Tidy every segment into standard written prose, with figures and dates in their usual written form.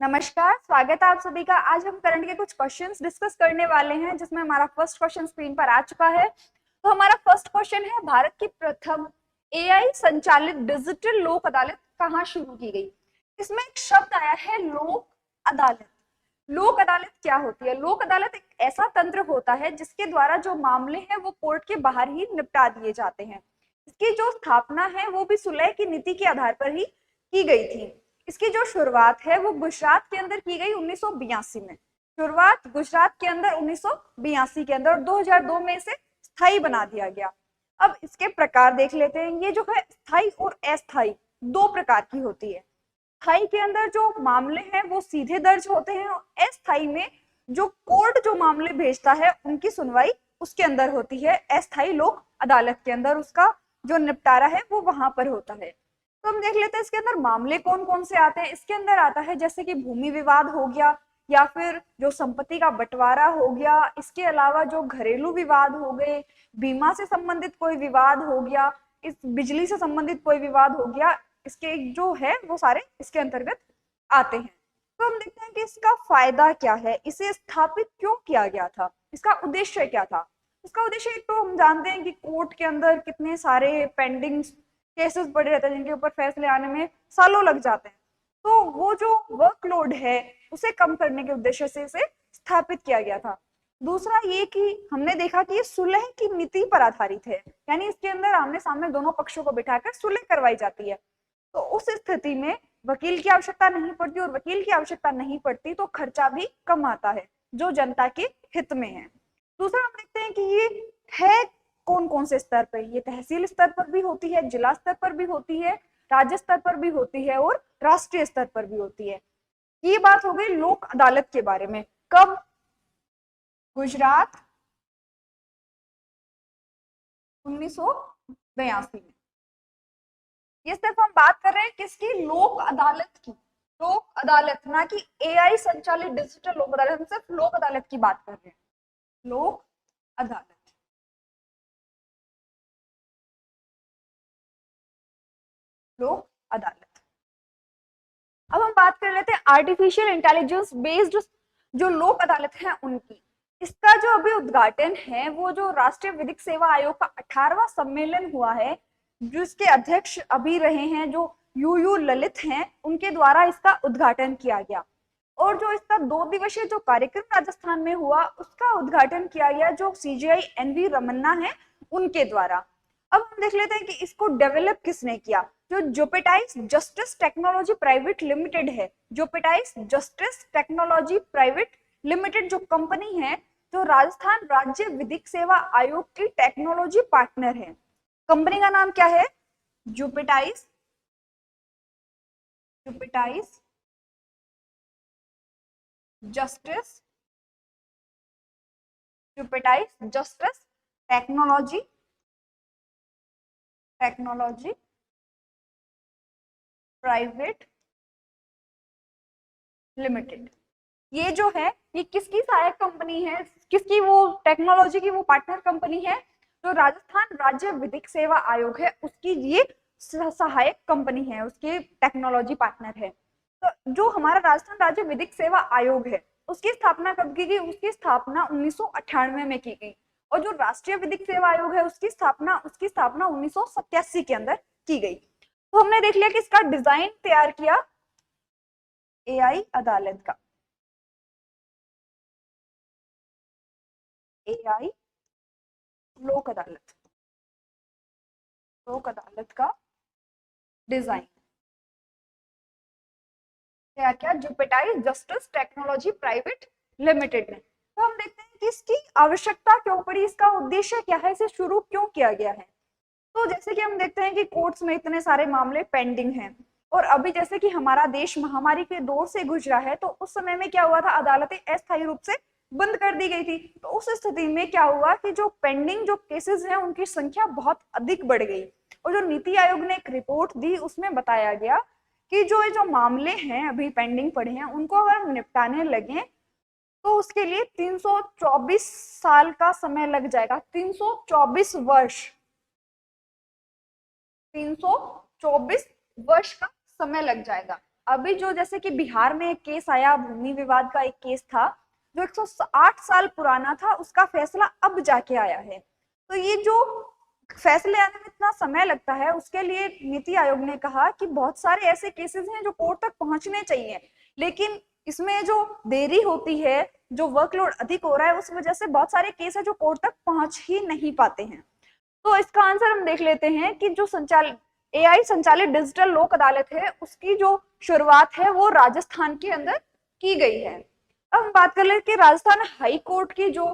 नमस्कार, स्वागत है आप सभी का। आज हम करंट के कुछ क्वेश्चंस डिस्कस करने वाले हैं, जिसमें हमारा फर्स्ट क्वेश्चन स्क्रीन पर आ चुका है। तो हमारा फर्स्ट क्वेश्चन है, भारत की प्रथम एआई संचालित डिजिटल लोक अदालत कहाँ शुरू की गई। इसमें एक शब्द आया है लोक अदालत। लोक अदालत क्या होती है? लोक अदालत एक ऐसा तंत्र होता है जिसके द्वारा जो मामले हैं वो कोर्ट के बाहर ही निपटा दिए जाते हैं। इसकी जो स्थापना है वो भी सुलह की नीति के आधार पर ही की गई थी। इसकी जो शुरुआत है वो गुजरात के अंदर की गई 1982 में। शुरुआत गुजरात के अंदर 1982 के अंदर, और 2002 में इसे स्थायी बना दिया गया। अब इसके प्रकार देख लेते हैं। ये जो है स्थायी और अस्थायी दो प्रकार की होती है। स्थायी के अंदर जो मामले हैं वो सीधे दर्ज होते हैं, और अस्थायी में जो कोर्ट जो मामले भेजता है उनकी सुनवाई उसके अंदर होती है। अस्थायी लोक अदालत के अंदर उसका जो निपटारा है वो वहां पर होता है। तो हम देख लेते हैं इसके अंदर मामले कौन कौन से आते हैं। इसके अंदर आता है जैसे कि भूमि विवाद हो गया, या फिर जो संपत्ति का बंटवारा हो गया। इसके अलावा जो घरेलू विवाद हो गए, बीमा से संबंधित कोई विवाद हो गया, इस बिजली से संबंधित कोई विवाद हो गया, इसके जो है वो सारे इसके अंतर्गत आते हैं। तो हम देखते हैं कि इसका फायदा क्या है, इसे स्थापित क्यों किया गया था, इसका उद्देश्य क्या था। इसका उद्देश्य एक तो हम जानते हैं कि कोर्ट के अंदर कितने सारे पेंडिंग केसेस पड़े रहते हैं जिनके ऊपर फैसले आने में सालों लग जाते हैं। तो वो जो वर्कलोड है उसे कम करने के उद्देश्य से इसे स्थापित किया गया था। दूसरा ये कि हमने देखा कि ये सुलह की नीति पर आधारित है, यानी इसके अंदर आमने सामने दोनों पक्षों को बिठाकर सुलह करवाई जाती है। तो उस स्थिति में वकील की आवश्यकता नहीं पड़ती, और वकील की आवश्यकता नहीं पड़ती तो खर्चा भी कम आता है, जो जनता के हित में है। दूसरा हम देखते हैं कि ये है कौन कौन से स्तर पर। ये तहसील स्तर पर भी होती है, जिला स्तर पर भी होती है, राज्य स्तर पर भी होती है, और राष्ट्रीय स्तर पर भी होती है। ये बात हो गई लोक अदालत के बारे में। कब? गुजरात 1982 में। ये सिर्फ हम बात कर रहे हैं किसकी? लोक अदालत की। लोक अदालत, ना कि एआई संचालित डिजिटल लोक अदालत। हम सिर्फ लोक अदालत की बात कर रहे हैं। लोक अदालत, लोक अदालत। अब हम बात कर लेते हैं आर्टिफिशियल इंटेलिजेंस बेस्ड जो लोक अदालत है उनकी। इसका जो अभी उद्घाटन है वो जो राष्ट्रीय विधिक सेवा आयोग का 18वां सम्मेलन हुआ है, जिसके अध्यक्ष अभी रहे हैं जो यू ललित हैं, उनके द्वारा इसका उद्घाटन किया गया। और जो इसका 2 दिवसीय जो कार्यक्रम राजस्थान में हुआ उसका उद्घाटन किया गया जो सीजीआई एनवी रमन्ना है उनके द्वारा। अब हम देख लेते हैं कि इसको डेवलप किसने किया। जो जोपेटाइस जस्टिस टेक्नोलॉजी प्राइवेट लिमिटेड है, जोपेटाइस जस्टिस टेक्नोलॉजी प्राइवेट लिमिटेड जो कंपनी है, जो राजस्थान राज्य विधिक सेवा आयोग की टेक्नोलॉजी पार्टनर है। कंपनी का नाम क्या है? जोपेटाइस, जोपेटाइस जस्टिस, जोपेटाइस justice technology, technology private limited. ये जो है ये किसकी सहायक कंपनी है, किसकी वो टेक्नोलॉजी की वो पार्टनर कंपनी है? जो राजस्थान राज्य विधिक सेवा आयोग है उसकी ये सहायक कंपनी है, उसके टेक्नोलॉजी पार्टनर है। तो जो हमारा राजस्थान राज्य विधिक सेवा आयोग है उसकी स्थापना कब की गई? उसकी स्थापना 1998 में की गई। और जो राष्ट्रीय विधिक सेवा आयोग है उसकी स्थापना 1987 के अंदर की गई। तो हमने देख लिया कि इसका डिजाइन तैयार किया एआई अदालत का, एआई लोक अदालत, लोक अदालत का डिजाइन तैयार किया जोपेटाइस जस्टिस टेक्नोलॉजी प्राइवेट लिमिटेड ने। तो हम देखते हैं कि इसकी आवश्यकता क्यों पड़ी, इसका उद्देश्य क्या है, इसे शुरू क्यों किया गया है। तो जैसे कि हम देखते हैं कि कोर्ट्स में इतने सारे मामले पेंडिंग हैं, और अभी जैसे कि हमारा देश महामारी के दौर से गुजरा है, तो उस समय में क्या हुआ था, अदालतें अस्थायी रूप से बंद कर दी गई थी। तो उस स्थिति में क्या हुआ कि जो पेंडिंग जो केसेस हैं उनकी संख्या बहुत अधिक बढ़ गई। और जो नीति आयोग ने एक रिपोर्ट दी उसमें बताया गया कि जो मामले हैं अभी पेंडिंग पड़े हैं उनको अगर निपटाने लगे तो उसके लिए 324 साल का समय लग जाएगा। 324 वर्ष, 324 वर्ष का समय लग जाएगा अभी जो जैसे कि बिहार में एक केस आया, भूमि विवाद का एक केस था जो 108 साल पुराना था, उसका फैसला अब जाके आया है। तो ये जो फैसले आने में इतना समय लगता है, उसके लिए नीति आयोग ने कहा कि बहुत सारे ऐसे केसेस हैं जो कोर्ट तक पहुंचने चाहिए, लेकिन इसमें जो देरी होती है, जो वर्कलोड अधिक हो रहा है, उस वजह से बहुत सारे केस है जो कोर्ट तक पहुंच ही नहीं पाते हैं। तो इसका आंसर हम देख लेते हैं कि जो एआई संचालित डिजिटल लोक अदालत है, उसकी जो शुरुआत है वो राजस्थान के अंदर की गई है। अब हम बात कर ले कि राजस्थान हाई कोर्ट की जो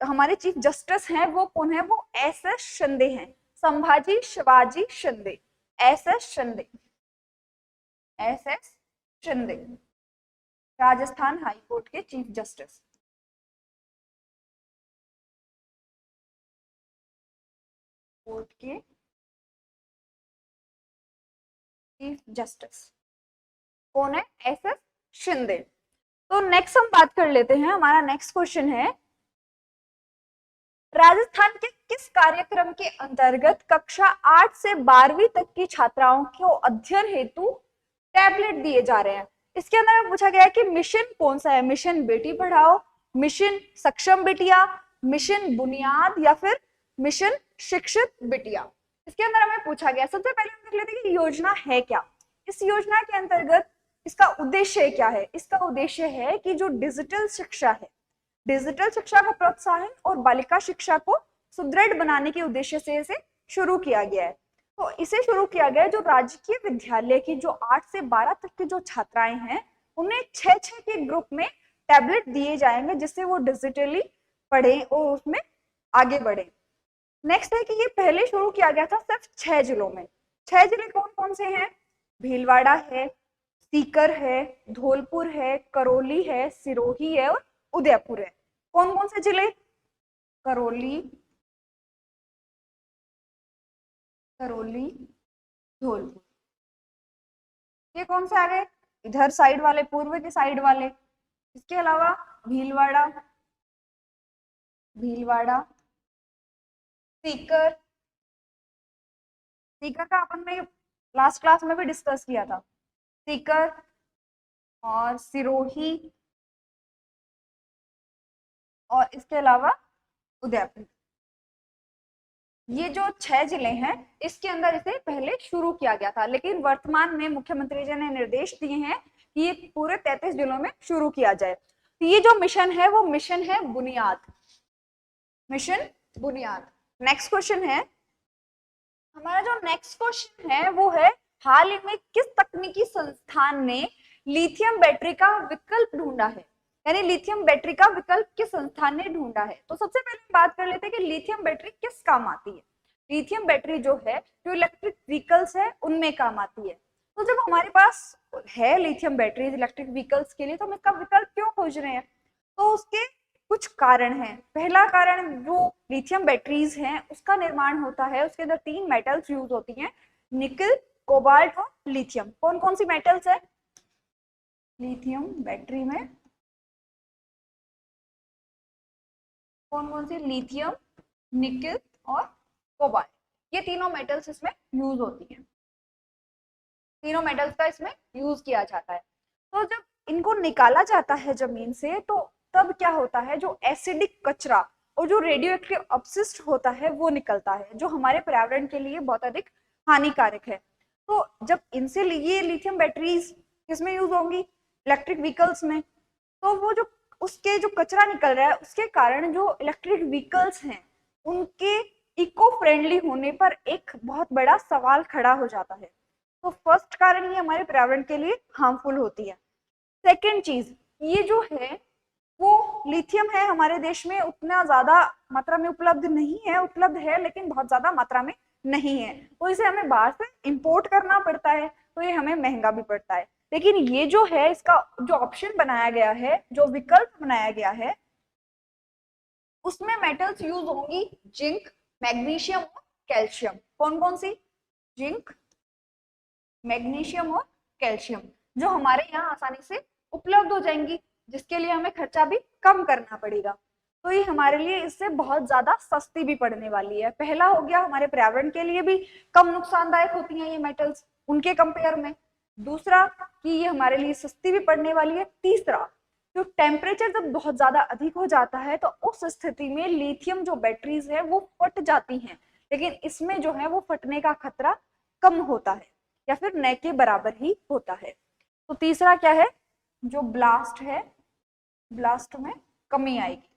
हमारे चीफ जस्टिस हैं वो कौन है, वो एस शिंदे हैं, Sambhaji Shivaji Shinde, S Shinde, S Shinde, Rajasthan high court के चीफ जस्टिस। कोर्ट के चीफ जस्टिस कौन है, एस शिंदे। तो नेक्स्ट हम बात कर लेते हैं, हमारा नेक्स्ट क्वेश्चन है राजस्थान के किस कार्यक्रम के अंतर्गत कक्षा 8 से 12वीं तक की छात्राओं को अध्ययन हेतु टैबलेट दिए जा रहे हैं। इसके अंदर पूछा गया है कि मिशन कौन सा है, मिशन बेटी पढ़ाओ, मिशन सक्षम बिटिया, मिशन बुनियाद या फिर मिशन शिक्षित बिटिया। इसके अंदर हमें पूछा गया, सबसे पहले हम देख लेते हैं कि योजना है क्या। इस योजना के अंतर्गत इसका उद्देश्य क्या है। इसका उद्देश्य है कि जो डिजिटल शिक्षा है, डिजिटल शिक्षा को प्रोत्साहन और बालिका शिक्षा को सुदृढ़ बनाने के उद्देश्य से इसे शुरू किया गया है। तो इसे शुरू किया गया है जो राजकीय विद्यालय की जो 8 से 12 तक की जो छात्राएं हैं, उन्हें 6-6 के ग्रुप में टैबलेट दिए जाएंगे, जिससे वो डिजिटली पढ़े और उसमें आगे बढ़े। नेक्स्ट है कि ये पहले शुरू किया गया था सिर्फ 6 जिलों में। 6 जिले कौन कौन से हैं, भीलवाड़ा है, सीकर है, धौलपुर है, करौली है, सिरोही है और उदयपुर है। कौन कौन से जिले, करौली, करौली, धौलपुर, ये कौन से आ गए, इधर साइड वाले, पूर्व के साइड वाले। इसके अलावा भीलवाड़ा, भीलवाड़ा, सीकर, सीकर का अपन ने लास्ट क्लास में भी डिस्कस किया था, सीकर और सिरोही और इसके अलावा उदयपुर। ये जो 6 जिले हैं, इसके अंदर इसे पहले शुरू किया गया था, लेकिन वर्तमान में मुख्यमंत्री जी ने निर्देश दिए हैं कि ये पूरे 33 जिलों में शुरू किया जाए। तो ये जो मिशन है वो मिशन है बुनियाद, मिशन बुनियाद। नेक्स्ट क्वेश्चन है, हमारा जो नेक्स्ट क्वेश्चन है वो है हाल ही में किस तकनीकी संस्थान ने लिथियम बैटरी का विकल्प ढूंढा है, यानी लिथियम बैटरी का विकल्प किस संस्थान ने ढूंढा है। तो सबसे पहले बात कर लेते हैं कि लिथियम बैटरी किस काम आती है। लिथियम बैटरी जो है, जो इलेक्ट्रिक व्हीकल्स है उनमें काम आती है। तो जब हमारे पास है लिथियम बैटरी इलेक्ट्रिक व्हीकल्स के लिए, तो हम इसका विकल्प क्यों खोज रहे हैं, तो उसके कुछ कारण हैं। पहला कारण, जो लिथियम बैटरीज हैं उसका निर्माण होता है, उसके अंदर 3 मेटल्स यूज होती हैं, निकल, कोबाल्ट और लिथियम। कौन कौन सी मेटल्स है लिथियम बैटरी में, कौन कौन सी, लिथियम, निकल और कोबाल्ट, ये तीनों मेटल्स इसमें यूज होती हैं, तीनों मेटल्स का इसमें यूज किया जाता है। तो जब इनको निकाला जाता है जमीन से, तो तब क्या होता है, जो एसिडिक कचरा और जो रेडियोएक्टिव अपशिष्ट होता है वो निकलता है, जो हमारे पर्यावरण के लिए बहुत अधिक हानिकारक है। तो जब इनसे ये लिथियम बैटरीज किसमें यूज होंगी, इलेक्ट्रिक व्हीकल्स में, तो वो जो उसके जो कचरा निकल रहा है उसके कारण जो इलेक्ट्रिक व्हीकल्स हैं उनके इको फ्रेंडली होने पर एक बहुत बड़ा सवाल खड़ा हो जाता है। तो फर्स्ट कारण ये हमारे पर्यावरण के लिए हार्मफुल होती है। सेकेंड चीज, ये जो है वो लिथियम है हमारे देश में उतना ज्यादा मात्रा में उपलब्ध नहीं है, उपलब्ध है लेकिन बहुत ज्यादा मात्रा में नहीं है, तो इसे हमें बाहर से इंपोर्ट करना पड़ता है, तो ये हमें महंगा भी पड़ता है। लेकिन ये जो है, इसका जो ऑप्शन बनाया गया है, जो विकल्प बनाया गया है, उसमें मेटल्स यूज होंगी जिंक, मैग्नीशियम और कैल्शियम। कौन कौन सी, जिंक, मैग्नीशियम और कैल्शियम, जो हमारे यहाँ आसानी से उपलब्ध हो जाएंगी, जिसके लिए हमें खर्चा भी कम करना पड़ेगा। तो ये हमारे लिए इससे बहुत ज्यादा सस्ती भी पड़ने वाली है। पहला हो गया, हमारे पर्यावरण के लिए भी कम नुकसानदायक होती हैं ये मेटल्स उनके कंपेयर में। दूसरा कि ये हमारे लिए सस्ती भी पड़ने वाली है। तीसरा, जो टेम्परेचर जब बहुत ज्यादा अधिक हो जाता है तो उस स्थिति में लिथियम जो बैटरीज है वो फट जाती हैं, लेकिन इसमें जो है वो फटने का खतरा कम होता है या फिर न के बराबर ही होता है। तो तीसरा क्या है, जो ब्लास्ट है, ब्लास्ट में कमी आएगी,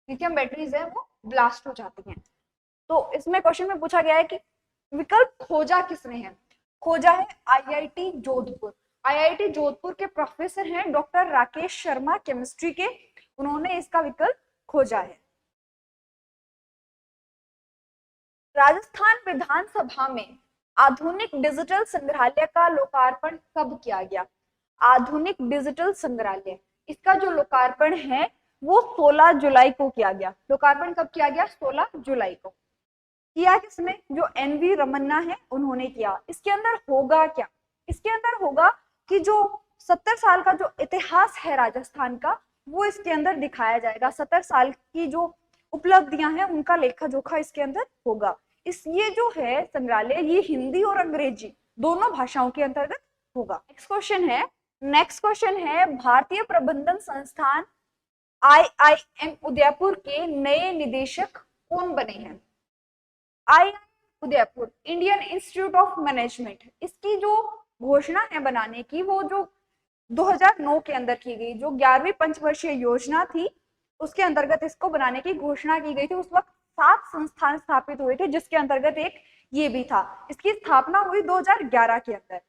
लिथियम बैटरीज है वो ब्लास्ट हो जाती हैं। तो इसमें क्वेश्चन में पूछा गया है कि विकल्प खोजा किसने है, खोजा है आईआईटी जोधपुर। आईआईटी जोधपुर के प्रोफेसर हैं डॉक्टर राकेश शर्मा केमिस्ट्री के, उन्होंने इसका विकल्प खोजा है। राजस्थान विधानसभा में आधुनिक डिजिटल संग्रहालय का लोकार्पण कब किया गया। आधुनिक डिजिटल संग्रहालय, इसका जो लोकार्पण है वो 16 जुलाई को किया गया। लोकार्पण कब किया गया, 16 जुलाई को। किया किसने, जो एनवी रमन्ना है उन्होंने किया। इसके अंदर होगा क्या, इसके अंदर होगा कि जो 70 साल का जो इतिहास है राजस्थान का वो इसके अंदर दिखाया जाएगा। 70 साल की जो उपलब्धियां हैं उनका लेखा जोखा इसके अंदर होगा। इस ये जो है संग्रहालय ये हिंदी और अंग्रेजी दोनों भाषाओं के अंतर्गत होगा। नेक्स्ट क्वेश्चन है भारतीय प्रबंधन संस्थान IIM उदयपुर के नए निदेशक कौन बने हैं। IIM Udaipur Indian institute of management, इसकी जो घोषणा है बनाने की वो जो 2009 के अंदर की गई, जो 11वीं पंचवर्षीय योजना थी उसके अंतर्गत इसको बनाने की घोषणा की गई थी। उस वक्त 7 संस्थान स्थापित हुए थे जिसके अंतर्गत एक ये भी था। इसकी स्थापना हुई 2011 के अंदर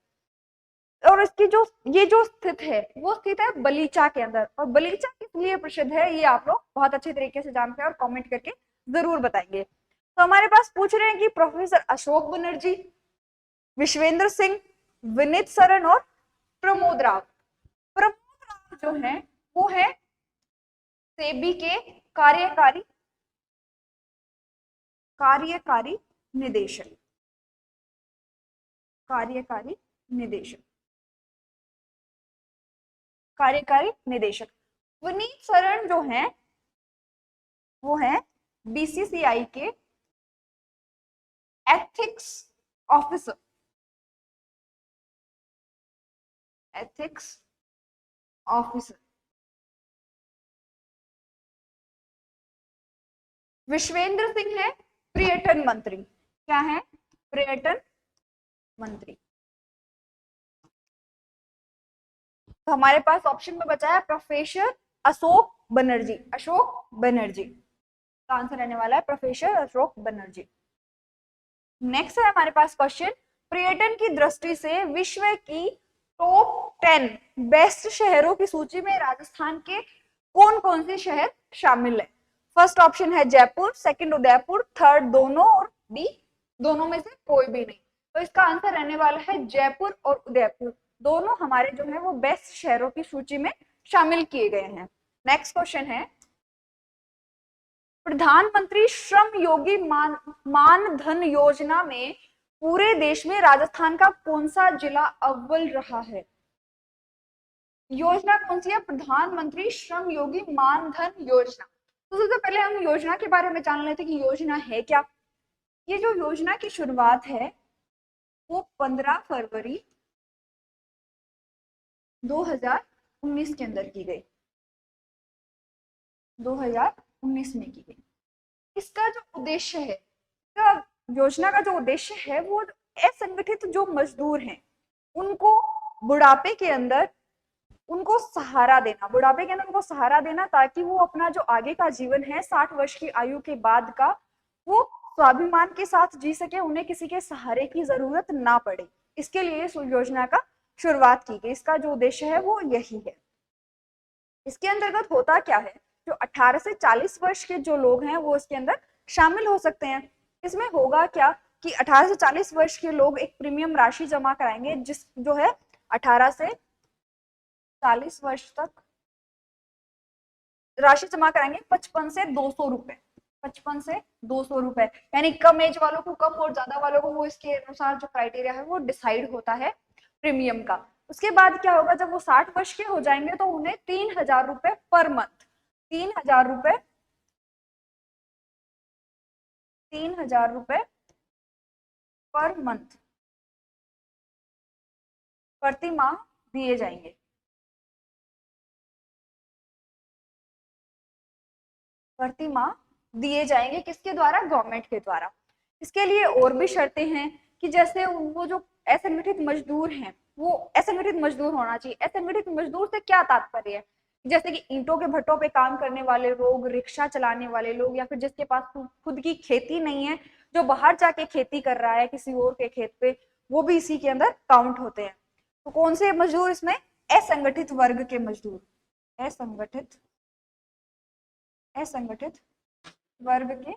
और इसकी जो ये जो स्थित है वो स्थित है बलीचा के अंदर। और बलीचा किस लिए प्रसिद्ध है ये आप लोग बहुत अच्छे तरीके से जानते हैं और कमेंट करके जरूर बताएंगे। तो हमारे पास पूछ रहे हैं कि प्रोफेसर अशोक बनर्जी, विश्वेंद्र सिंह, विनीत सरन और प्रमोद राव। प्रमोद राव जो है वो है सेबी के कार्यकारी निदेशक, कार्यकारी निदेशक। विनीत सरन जो है वो है बीसीसीआई के एथिक्स ऑफिसर, विश्वेंद्र सिंह है पर्यटन मंत्री। क्या है, पर्यटन मंत्री। तो हमारे पास ऑप्शन में बचा है प्रोफेसर अशोक बनर्जी, का आंसर रहने वाला है प्रोफेसर अशोक बनर्जी। नेक्स्ट है हमारे पास क्वेश्चन, पर्यटन की दृष्टि से विश्व की टॉप 10 बेस्ट शहरों की सूची में राजस्थान के कौन कौन से शहर शामिल है। फर्स्ट ऑप्शन है जयपुर, सेकंड उदयपुर, थर्ड दोनों और डी दोनों में से कोई भी नहीं। तो इसका आंसर रहने वाला है जयपुर और उदयपुर, दोनों हमारे जो है वो बेस्ट शहरों की सूची में शामिल किए गए हैं। नेक्स्ट क्वेश्चन है, प्रधानमंत्री श्रम योगी मान धन योजना में पूरे देश में राजस्थान का कौन सा जिला अव्वल रहा है। योजना कौन सी है, प्रधानमंत्री श्रम योगी मान धन योजना। तो सबसे पहले हम योजना के बारे में जान लेते हैं कि योजना है क्या। ये जो योजना की शुरुआत है वो 15 फरवरी 2019 के अंदर की गई, 2019 में की गई। इसका जो उद्देश्य है, योजना का जो उद्देश्य है वो असंगठित जो मजदूर हैं उनको बुढ़ापे के अंदर उनको सहारा देना, बुढ़ापे के अंदर उनको सहारा देना ताकि वो अपना जो आगे का जीवन है 60 वर्ष की आयु के बाद का वो स्वाभिमान के साथ जी सके, उन्हें किसी के सहारे की जरूरत ना पड़े। इसके लिए इस योजना का शुरुआत की गई। इसका जो उद्देश्य है वो यही है। इसके अंतर्गत होता क्या है, जो 18 से 40 वर्ष के जो लोग हैं वो इसके अंदर शामिल हो सकते हैं। इसमें होगा क्या कि 18 से 40 वर्ष के लोग एक प्रीमियम राशि जमा कराएंगे, जिस जो है 18 से 40 वर्ष तक राशि जमा कराएंगे 55 से 200 रुपए, 55 से 200 रुपए, यानी कम एज वालों को कम और ज्यादा वालों को वो इसके अनुसार जो क्राइटेरिया है वो डिसाइड होता है प्रीमियम का। उसके बाद क्या होगा, जब वो 60 वर्ष के हो जाएंगे तो उन्हें 3000 रुपए पर मंथ, 3000 रुपए, 3000 रुपए पर मंथ प्रति माह दिए जाएंगे। प्रति माह दिए जाएंगे किसके द्वारा? गवर्नमेंट के द्वारा। इसके लिए और भी शर्तें हैं कि जैसे वो जो असंगठित मजदूर हैं वो असंगठित मजदूर होना चाहिए। असंगठित मजदूर से क्या तात्पर्य है? जैसे कि ईंटों के भट्टों पे काम करने वाले लोग, रिक्शा चलाने वाले लोग, या फिर जिसके पास खुद की खेती नहीं है, जो बाहर जाके खेती कर रहा है किसी और के खेत पे, वो भी इसी के अंदर काउंट होते हैं। तो कौन से मजदूर इसमें? असंगठित वर्ग के मजदूर, असंगठित असंगठित वर्ग के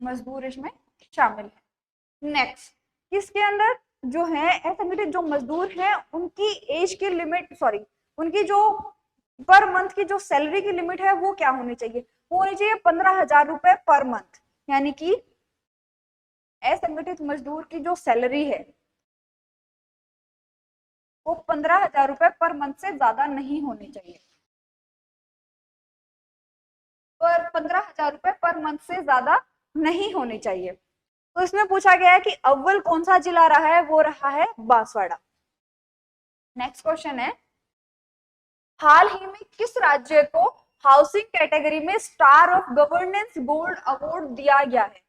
मजदूर इसमें शामिल है। नेक्स्ट, इसके अंदर जो है असंगठित जो मजदूर हैं उनकी एज की लिमिट, सॉरी, उनकी जो पर मंथ की जो सैलरी की लिमिट है वो क्या होनी चाहिए? वो होनी चाहिए 15,000 रुपए पर मंथ। यानी कि असंगठित मजदूर की जो सैलरी है वो 15,000 रुपए पर मंथ से ज्यादा नहीं होनी चाहिए। पर 15,000 रुपए पर मंथ से ज्यादा नहीं होनी चाहिए। तो इसमें पूछा गया है कि अव्वल कौन सा जिला रहा है? वो रहा है बांसवाड़ा। नेक्स्ट क्वेश्चन है, हाल ही में किस राज्य को हाउसिंग कैटेगरी में star of governance gold award दिया गया है?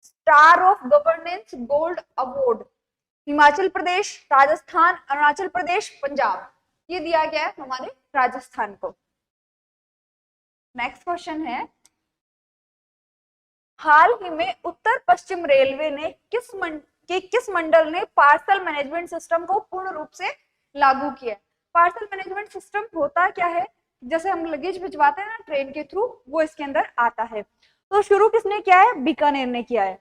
Star of governance gold award Himachal Pradesh, Rajasthan, Arunachal Pradesh, Punjab. ये दिया गया है हमारे राजस्थान को। नेक्स्ट क्वेश्चन है, हाल ही में उत्तर पश्चिम रेलवे ने किस मंडल ने पार्सल मैनेजमेंट सिस्टम को पूर्ण रूप से लागू किया? पार्सल मैनेजमेंट सिस्टम होता क्या है? जैसे हम लगेज भिजवाते हैं ना ट्रेन के थ्रू, वो इसके अंदर आता है। तो शुरू किसने किया है? बीकानेर ने किया है।